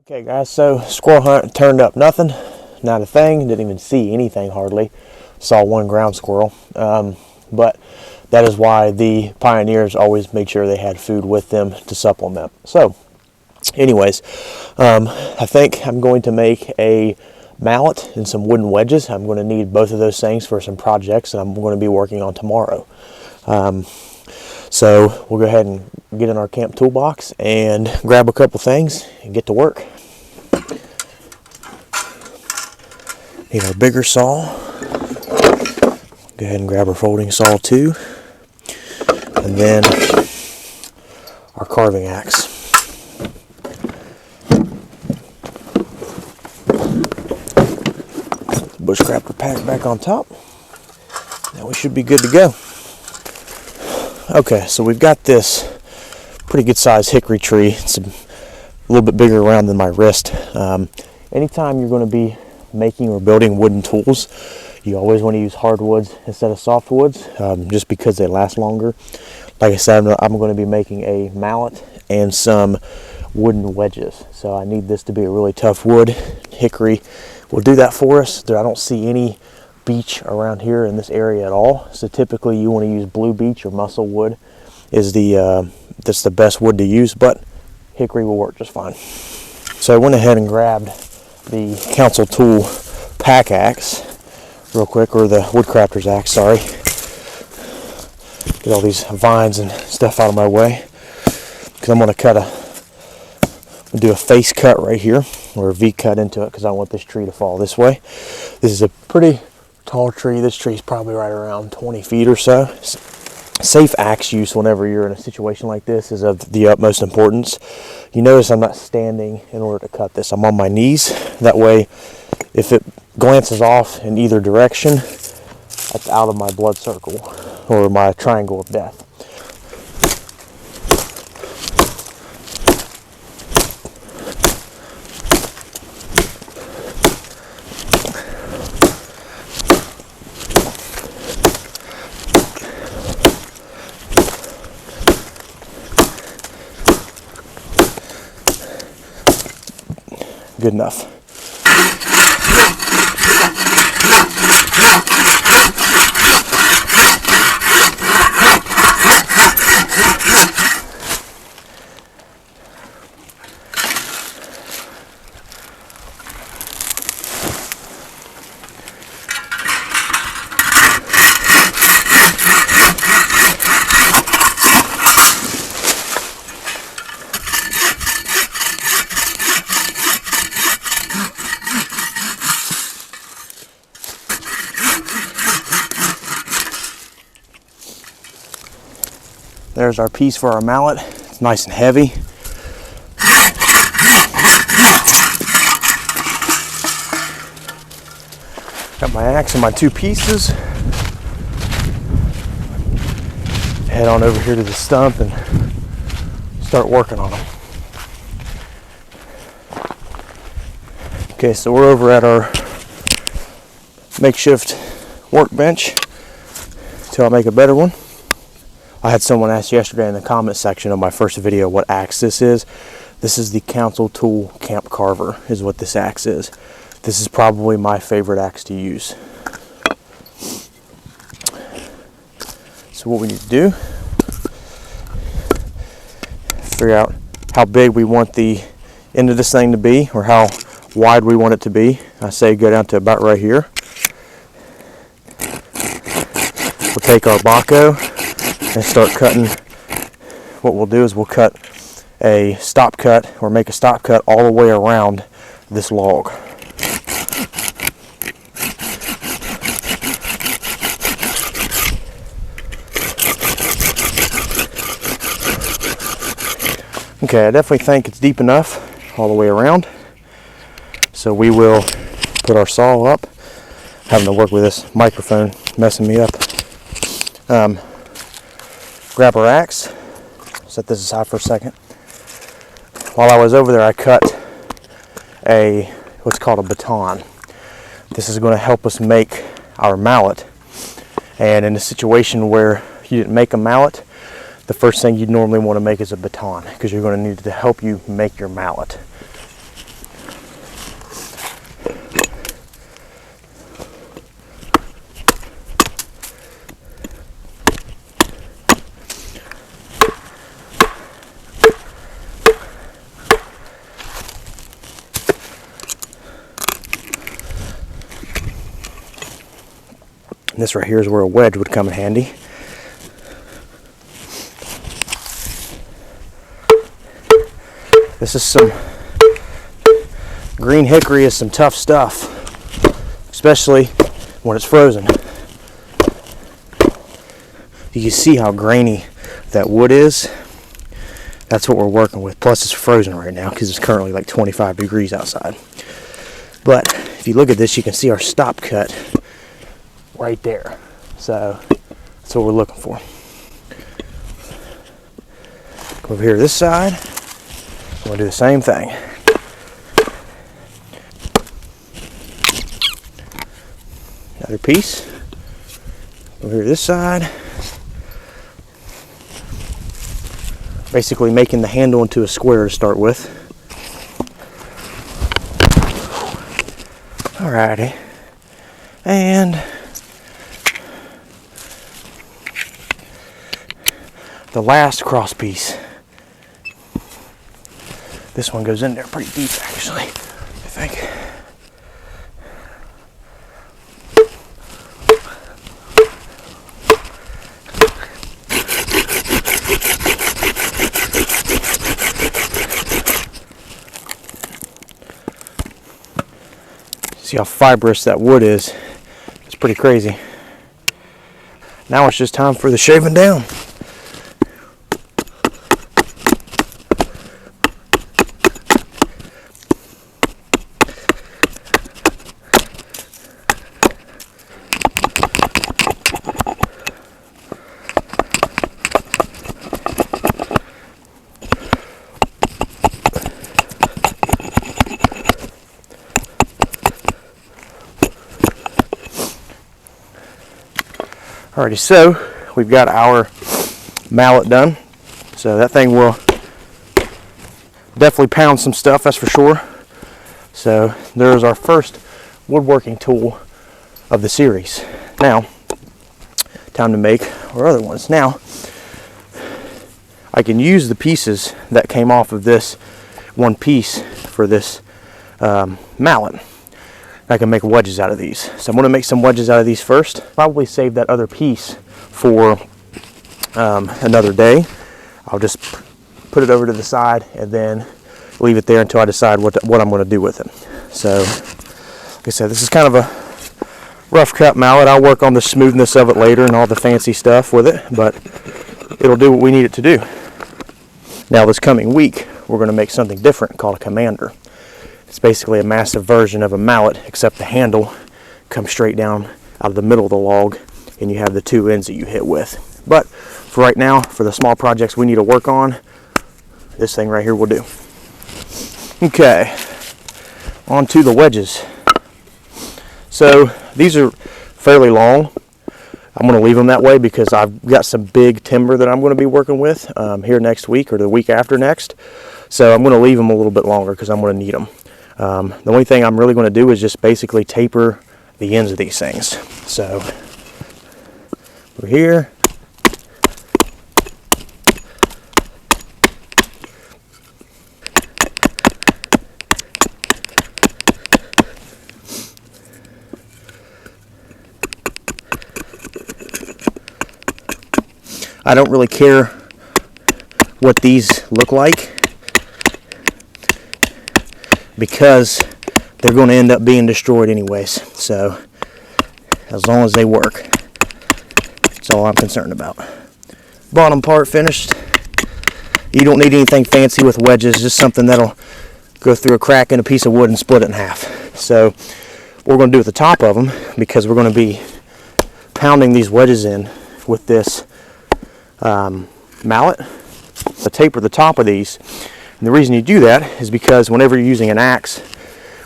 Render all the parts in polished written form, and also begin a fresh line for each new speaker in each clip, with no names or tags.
Okay guys, so squirrel hunt turned up nothing, not a thing, didn't even see anything hardly. Saw one ground squirrel, but that is why the pioneers always made sure they had food with them to supplement. So anyways, I think I'm going to make a mallet and some wooden wedges. I'm going to need both of those things for some projects that I'm going to be working on tomorrow. So we'll go ahead and get in our camp toolbox and grab a couple things and get to work. Need our bigger saw. Go ahead and grab our folding saw too. And then our carving axe. Bushcraft pack back on top. Now we should be good to go. Okay, so we've got this pretty good sized hickory tree. It's a little bit bigger around than my wrist. Anytime you're going to be making or building wooden tools, you always want to use hardwoods instead of softwoods, just because they last longer. Like I said, I'm going to be making a mallet and some wooden wedges, so I need this to be a really tough wood. Hickory will do that for us. I don't see any beech around here in this area at all, so typically you want to use blue beech or muscle wood is that's the best wood to use, but hickory will work just fine. So I went ahead and grabbed the council tool pack axe real quick, or the woodcrafter's axe, sorry. Get all these vines and stuff out of my way, because I'm going to do a face cut right here, or a V cut into it, because I want this tree to fall this way. This is a pretty tall tree. This tree is probably right around 20 feet or so. Safe axe use whenever you're in a situation like this is of the utmost importance. You notice I'm not standing in order to cut this. I'm on my knees. That way, if it glances off in either direction, that's out of my blood circle, or my triangle of death. Good enough. There's our piece for our mallet. It's nice and heavy. Got my axe and my two pieces. Head on over here to the stump and start working on them. Okay, so we're over at our makeshift workbench until I make a better one. I had someone ask yesterday in the comment section of my first video what axe this is. This is the Council Tool Camp Carver is what this axe is. This is probably my favorite axe to use. So what we need to do, figure out how big we want the end of this thing to be, or how wide we want it to be. I say go down to about right here. We'll take our Baco and start cutting. What we'll do is we'll cut a stop cut, or make a stop cut all the way around this log. Okay, I definitely think it's deep enough all the way around. So we will put our saw up. Having to work with this microphone messing me up. Grab our axe, set this aside for a second. While I was over there, I cut what's called a baton. This is going to help us make our mallet. And in a situation where you didn't make a mallet, the first thing you'd normally want to make is a baton, because you're going to need it to help you make your mallet. This right here is where a wedge would come in handy. This is some green hickory, is some tough stuff, especially when it's frozen. You can see how grainy that wood is. That's what we're working with. Plus it's frozen right now because it's currently like 25 degrees outside. But if you look at this, you can see our stop cut right there. So that's what we're looking for. Come over here to this side. I'm gonna do the same thing. Another piece. Over here to this side. Basically making the handle into a square to start with. Alrighty. And the last cross piece. This one goes in there pretty deep, actually, I think. See how fibrous that wood is. It's pretty crazy. Now it's just time for the shaving down. Alrighty, so we've got our mallet done. So that thing will definitely pound some stuff, that's for sure. So there's our first woodworking tool of the series. Now, time to make our other ones. Now, I can use the pieces that came off of this one piece for this mallet. I can make wedges out of these. So I'm going to make some wedges out of these first. Probably save that other piece for another day. I'll just put it over to the side and then leave it there until I decide what I'm going to do with it. So, like I said, this is kind of a rough cut mallet. I'll work on the smoothness of it later and all the fancy stuff with it, but it'll do what we need it to do. Now this coming week, we're going to make something different called a commander. It's basically a massive version of a mallet, except the handle comes straight down out of the middle of the log and you have the two ends that you hit with. But for right now, for the small projects we need to work on, this thing right here will do. Okay, on to the wedges. So these are fairly long. I'm going to leave them that way because I've got some big timber that I'm going to be working with here next week or the week after next. So I'm going to leave them a little bit longer because I'm going to need them. The only thing I'm really going to do is just basically taper the ends of these things. So we're here. I don't really care what these look like, because they're going to end up being destroyed anyways. So as long as they work, that's all I'm concerned about. Bottom part finished. You don't need anything fancy with wedges, just something that'll go through a crack in a piece of wood and split it in half. So what we're going to do at the top of them, because we're going to be pounding these wedges in with this mallet, to taper the top of these. And the reason you do that is because whenever you're using an axe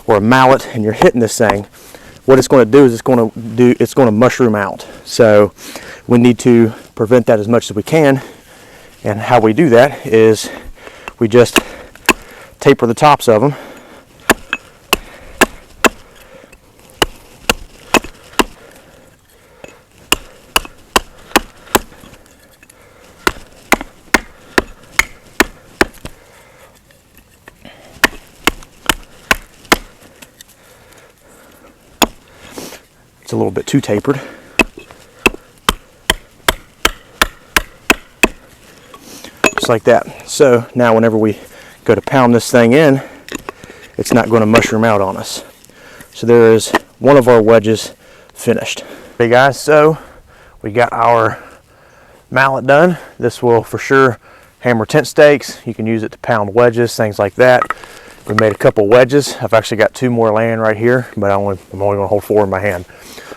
or a mallet and you're hitting this thing, what it's going to do is it's going to mushroom out. So we need to prevent that as much as we can. And how we do that is we just taper the tops of them. It's a little bit too tapered. just like that. So now whenever we go to pound this thing in, it's not going to mushroom out on us. So there is one of our wedges finished. Okay guys, so we got our mallet done. This will for sure hammer tent stakes. You can use it to pound wedges, things like that. We made a couple wedges. I've actually got 2 more laying right here, but I'm only going to hold 4 in my hand.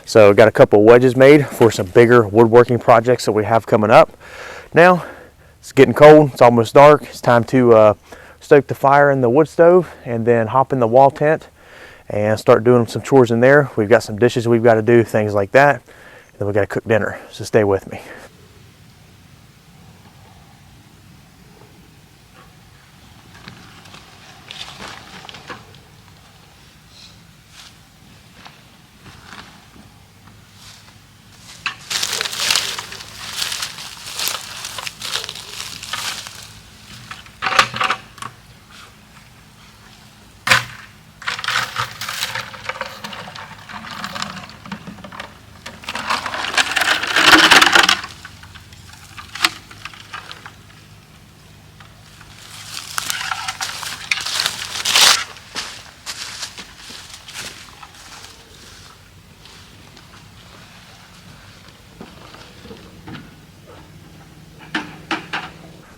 So got a couple wedges made for some bigger woodworking projects that we have coming up. Now it's getting cold, it's almost dark. It's time to stoke the fire in the wood stove and then hop in the wall tent and start doing some chores in there. We've got some dishes we've got to do, things like that. And then we got to cook dinner, so stay with me.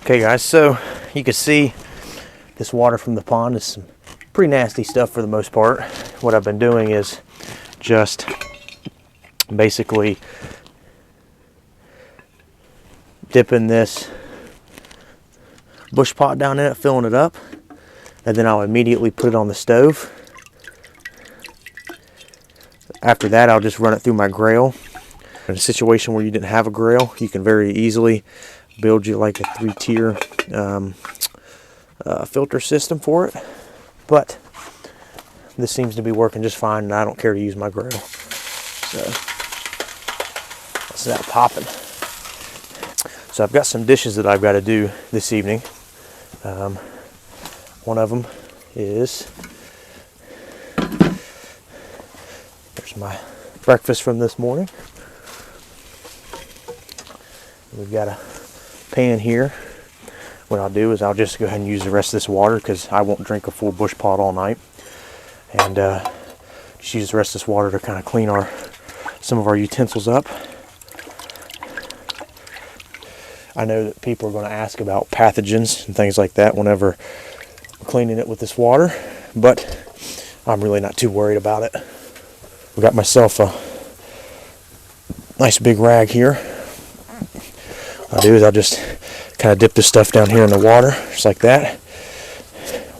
Okay guys, so you can see this water from the pond is some pretty nasty stuff for the most part. What I've been doing is just basically dipping this bush pot down in it, filling it up, and then I'll immediately put it on the stove. After that, I'll just run it through my grill. In a situation where you didn't have a grill, you can very easily build you like a 3-tier filter system for it, but this seems to be working just fine, and I don't care to use my grill. So that's that popping. So I've got some dishes that I've got to do this evening. One of them is, there's my breakfast from this morning. We've got a pan here. What I'll do is I'll just go ahead and use the rest of this water because I won't drink a full bush pot all night, and just use the rest of this water to kind of clean some of our utensils up. I know that people are going to ask about pathogens and things like that whenever we're cleaning it with this water, but I'm really not too worried about it. I got myself a nice big rag here. What I'll do is I'll just kind of dip this stuff down here in the water, just like that.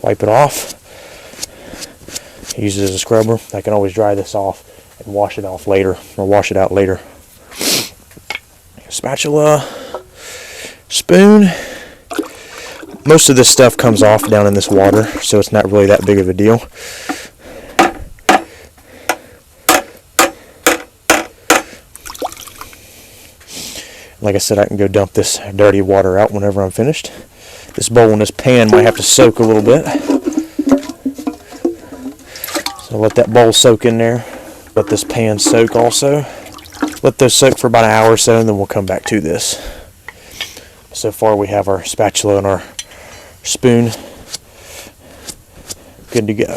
Wipe it off. Use it as a scrubber. I can always dry this off and wash it off later, or wash it out later. Spatula, spoon. Most of this stuff comes off down in this water, so it's not really that big of a deal. Like I said, I can go dump this dirty water out whenever I'm finished. This bowl and this pan might have to soak a little bit. So let that bowl soak in there. Let this pan soak also. Let those soak for about an hour or so, and then we'll come back to this. So far we have our spatula and our spoon good to go.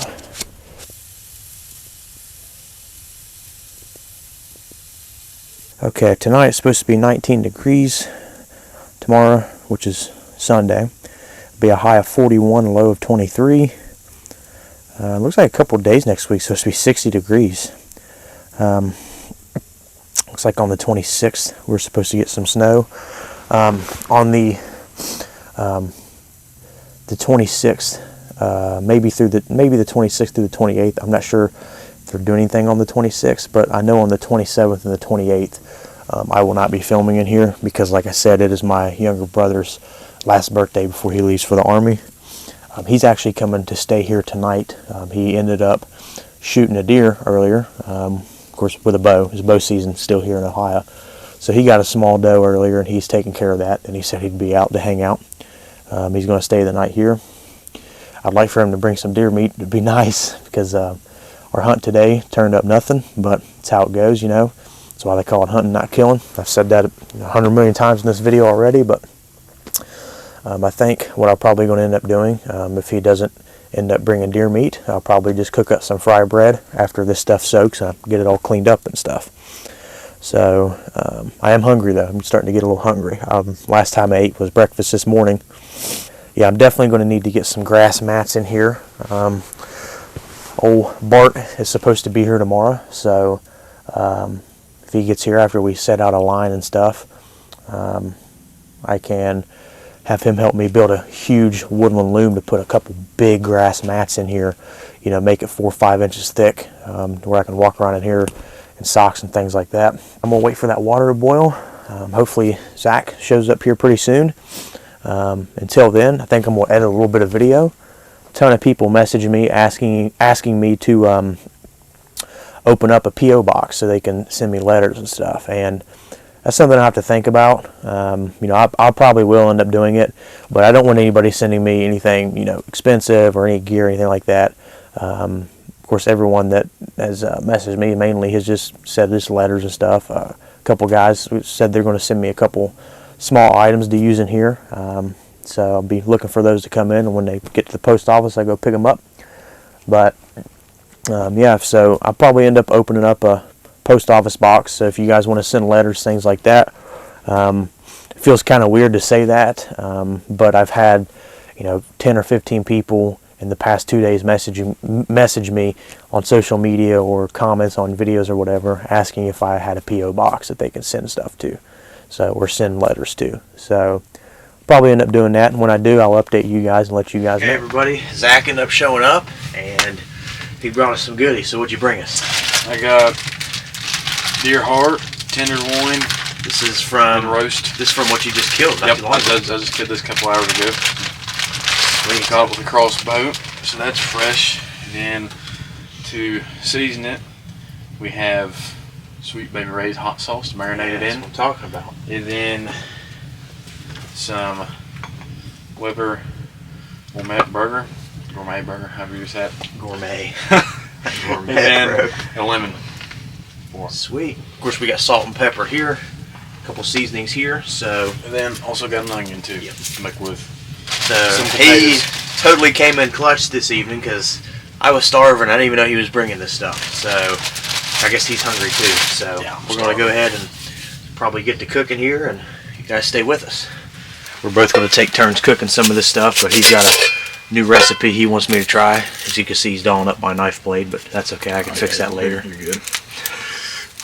Okay, tonight it's supposed to be 19 degrees. Tomorrow, which is Sunday, will be a high of 41, a low of 23. Looks like a couple of days next week, so it's supposed to be 60 degrees. Looks like on the 26th we're supposed to get some snow. On the 26th, maybe the 26th through the 28th. I'm not sure if they're doing anything on the 26th, but I know on the 27th and the 28th I will not be filming in here because, like I said, it is my younger brother's last birthday before he leaves for the Army. He's actually coming to stay here tonight. He ended up shooting a deer earlier, of course with a bow. His bow season's still here in Ohio. So he got a small doe earlier, and he's taking care of that, and he said he'd be out to hang out. He's going to stay the night here. I'd like for him to bring some deer meat. It'd be nice because our hunt today turned up nothing, but it's how it goes, you know. That's why they call it hunting, not killing. I've said that 100 million times in this video already, but I think what I'm probably going to end up doing, if he doesn't end up bringing deer meat, I'll probably just cook up some fry bread after this stuff soaks and I get it all cleaned up and stuff. So I am hungry though. I'm starting to get a little hungry. Last time I ate was breakfast this morning. Yeah, I'm definitely going to need to get some grass mats in here. Old Bart is supposed to be here tomorrow, so if he gets here after we set out a line and stuff, I can have him help me build a huge woodland loom to put a couple big grass mats in here, you know, make it 4 or 5 inches thick, where I can walk around in here in socks and things like that. I'm gonna wait for that water to boil. Hopefully Zach shows up here pretty soon. Until then, I think I'm gonna edit a little bit of video. A ton of people messaging me asking me to open up a P.O. box so they can send me letters and stuff, and that's something I have to think about. You know, I probably will end up doing it, but I don't want anybody sending me anything, you know, expensive or any gear or anything like that. Of course, everyone that has messaged me mainly has just said this letters and stuff. A couple guys said they're going to send me a couple small items to use in here. So I'll be looking for those to come in, and when they get to the post office, I go pick them up. But yeah, so I'll probably end up opening up a post office box. So if you guys want to send letters, things like that, it feels kind of weird to say that, but I've had, you know, 10 or 15 people in the past 2 days message me on social media or comments on videos or whatever, asking if I had a P.O. box that they can send stuff to, so, or send letters to. So probably end up doing that, and when I do, I'll update you guys and let you guys know. Hey everybody, Zach ended up showing up, and he brought us some goodies. So what'd you bring us?
I got deer heart, tenderloin.
This is from
roast.
This is from what you just killed.
Yep, I just killed this a couple hours ago. We caught it with a crossbow, so that's fresh. And then to season it, we have Sweet Baby Ray's hot sauce marinated in.
That's what I'm talking about.
And then some Weber gourmet burger, however you use that.
Gourmet.
Gourmet. And a lemon.
Sweet. Of course, we got salt and pepper here, a couple seasonings here. So,
and then also got an onion too.
Yep.
To make with.
So he totally came in clutch this evening because I was starving. I didn't even know he was bringing this stuff. So I guess he's hungry too. So yeah, we're going to go ahead and probably get to cooking here, and you guys stay with us. We're both going to take turns cooking some of this stuff, but he's got a new recipe he wants me to try. As you can see, he's dolling up my knife blade, but that's okay. I can fix that later.
You're good.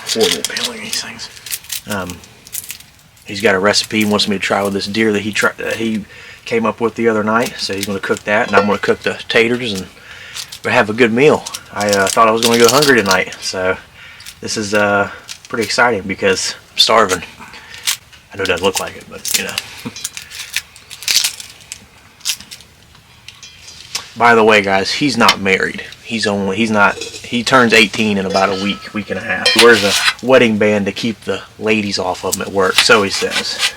Horrible handling these things.
He's got a recipe he wants me to try with this deer that he came up with the other night. So he's going to cook that, and I'm going to cook the taters, and we're gonna have a good meal. I thought I was going to go hungry tonight, so this is pretty exciting because I'm starving. I know it doesn't look like it, but you know. By the way, guys, he's not married. He turns 18 in about a week and a half. He wears a wedding band to keep the ladies off of him at work, so he says.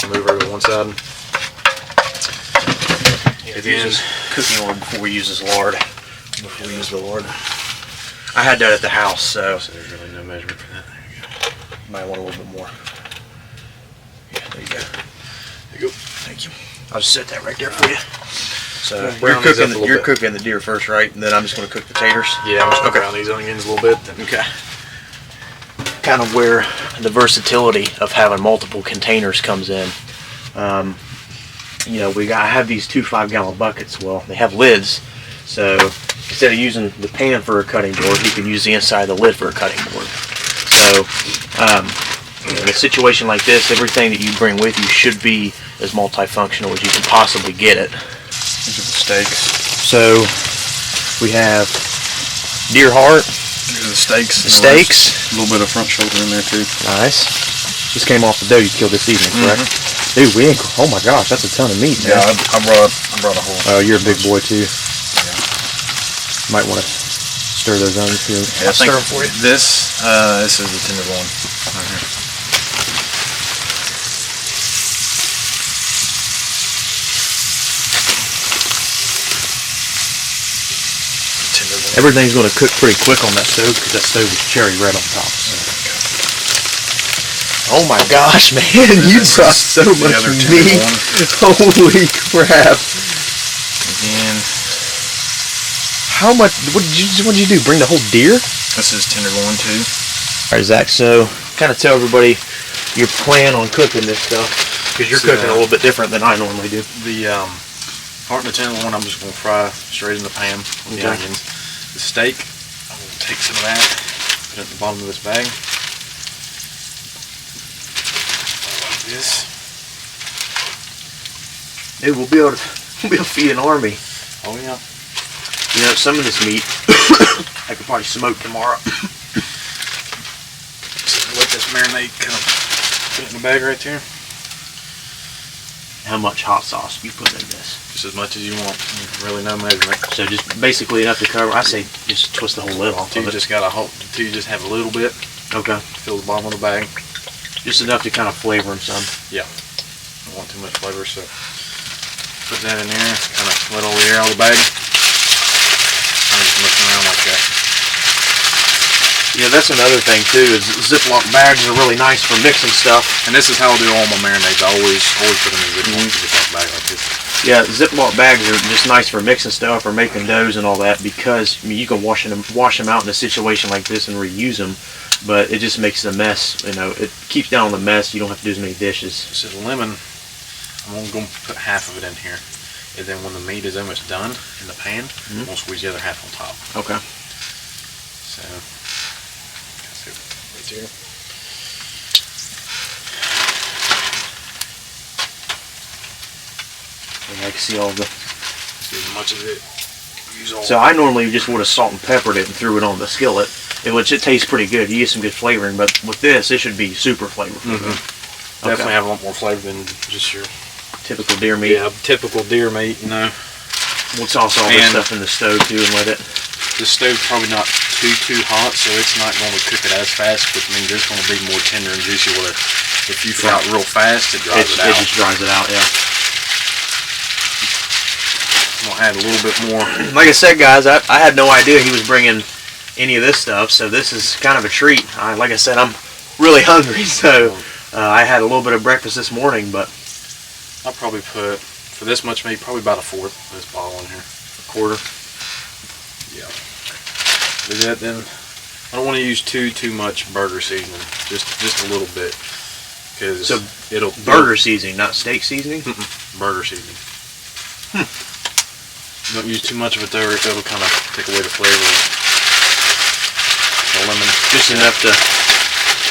Move over to one side.
Yeah, he uses cooking oil before we use his lard. Before we use the lard. I had that at the house, so
there's really no measurement for that. There you go.
You might want a little bit more. Yeah, there you go.
There you go.
Thank you. I'll just set that right there for you. So you're cooking the deer first, right? And then I'm just going to cook the taters?
Yeah, I'm just going to brown these onions a little bit.
Okay. Kind of where the versatility of having multiple containers comes in. You know, I have these 2 5-gallon buckets. Well, they have lids, so instead of using the pan for a cutting board, you can use the inside of the lid for a cutting board. So, in a situation like this, everything that you bring with you should be as multifunctional as you can possibly get it.
These are the steaks.
So, we have deer heart.
These are the steaks.
The steaks.
A little bit of front shoulder in there too.
Nice. Just came off the doe you killed this evening, correct? Dude, oh my gosh, that's a ton of meat, man.
Yeah, I brought a whole.
Oh, you're a big boy too.
Yeah.
Might want to stir those onions here.
Yeah, I'll stir them for you. This is the tenderloin right here.
Everything's going to cook pretty quick on that stove because that stove is cherry red on top. So. Oh my gosh, man! You brought so much meat. Holy crap!
Again.
How much? What did you do? Bring the whole deer?
This is tenderloin too.
All right, Zach. So, kind of tell everybody your plan on cooking this stuff because you're cooking a little bit different than I normally do.
The heart and the tenderloin, I'm just gonna fry straight in the pan with the onions. The steak, I'm gonna take some of that, put it at the bottom of this bag. Like this.
Dude, we'll be able to feed an army.
Oh yeah.
You know, some of this meat I could probably smoke tomorrow.
So let this marinate kind of put it in the bag right there.
How much hot sauce you put in this?
Just as much as you want. Really no measurement.
So just basically enough to cover. I say just twist the whole lid off.
You just got you just have a little bit.
Okay.
Fill the bottom of the bag.
Just enough to kind of flavor them some.
Yeah. Don't want too much flavor, so put that in there. Kind of let all the air out of the bag. I'm just messing around like that.
Yeah, that's another thing too. Is Ziploc bags are really nice for mixing stuff.
And this is how I do all my marinades. I always put them in a Ziploc bag like this.
Yeah, Ziploc bags are just nice for mixing stuff or making doughs and all that because I mean, you can wash them out in a situation like this and reuse them, but it just makes the mess. You know, it keeps down the mess. You don't have to do as many dishes.
So the lemon, I'm only going to put half of it in here, and then when the meat is almost done in the pan, I'm going to squeeze the other half on top.
Okay.
So that's it right there.
And I can see all the.
See as much of it. Use all.
So I normally just would have salt and peppered it and threw it on the skillet, which it tastes pretty good. You get some good flavoring, but with this, it should be super flavorful.
Definitely have a lot more flavor than just your
typical deer meat.
Yeah, typical deer meat. You know.
We'll toss all this stuff in the stove too and let it.
This stove's probably not too hot, so it's not going to cook it as fast, which means it's going to be more tender and juicy. With it, if you fry it real fast, it dries it out.
It just dries it out, yeah.
I'm gonna add a little bit more.
Like I said, guys, I had no idea he was bringing any of this stuff, so this is kind of a treat. Like I said, I'm really hungry, so I had a little bit of breakfast this morning, but
I'll probably put, for this much meat, probably about a fourth of this bottle in here.
A quarter.
Yeah. Do that then. I don't want to use too much burger seasoning. Just a little bit, because
so
it'll
burger seasoning, not steak seasoning.
Burger seasoning. Don't use too much of it there, it'll kind of take away the flavor of the lemon.
Just enough to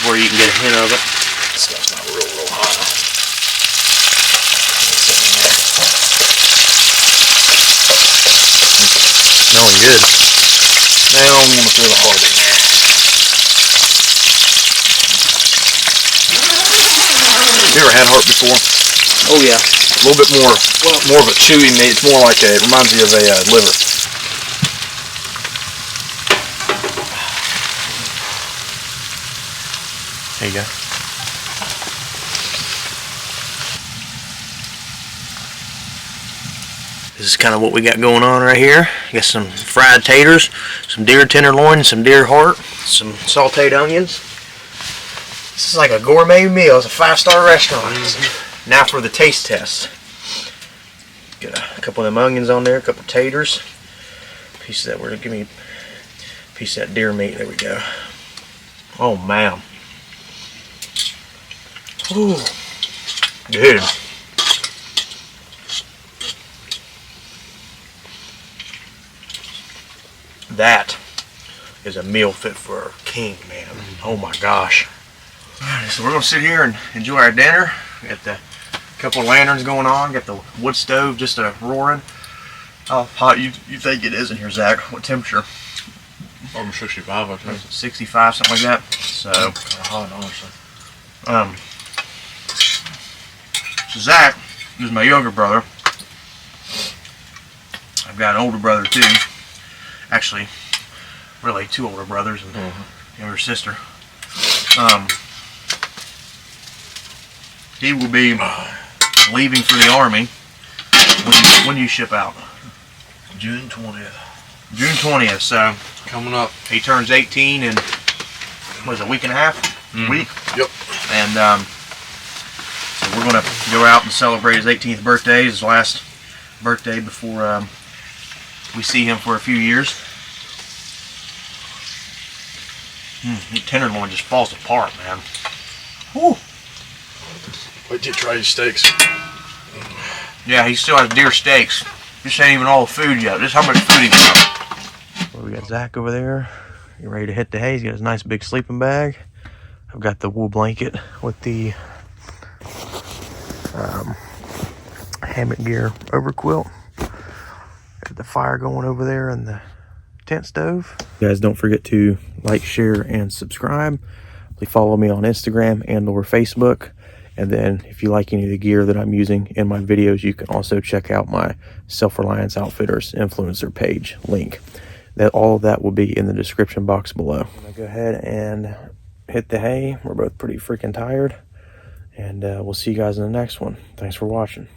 where you can get a hint of it.
This stuff's not real hot.
Smelling good.
Now I'm going to throw the heart in there. You ever had heart before?
Oh yeah.
A little bit more of a chewy meat. It's more like it reminds me of a liver.
There you go. This is kind of what we got going on right here. Got some fried taters, some deer tenderloin, some deer heart, some sauteed onions. This is like a gourmet meal. It's a 5-star restaurant. Now for the taste test. Got a couple of them onions on there, a couple of taters. Piece of that. Give me a piece of that deer meat. There we go. Oh man. Ooh, dude. That is a meal fit for a king, man. Oh my gosh. Alright, so we're gonna sit here and enjoy our dinner. We got the couple of lanterns going on, got the wood stove just roaring. How hot you think it is in here, Zach? What temperature?
Over 65, I think.
65, something like that. So
kind of hot, honestly.
So Zach is my younger brother. I've got an older brother too. Actually, really 2 older brothers and a younger sister. He will be leaving for the Army. When you ship out?
June 20th.
June 20th, so
Coming up.
he turns 18 in, what is it, a week and a half? Week?
Yep.
And so we're going to go out and celebrate his 18th birthday, his last birthday before we see him for a few years. The tenderloin just falls apart, man. Whew.
Wait till you try these steaks.
Yeah, he still has deer steaks. This ain't even all the food yet. This is how much food he got. Well, we got Zach over there. He's ready to hit the hay. He's got his nice big sleeping bag. I've got the wool blanket with the hammock gear over quilt. Got the fire going over there and the tent stove. You guys, don't forget to like, share, and subscribe. Please follow me on Instagram and or Facebook. And then if you like any of the gear that I'm using in my videos, you can also check out my Reliance Outfitters influencer page link. All of that will be in the description box below. I'm gonna go ahead and hit the hay. We're both pretty freaking tired. And we'll see you guys in the next one. Thanks for watching.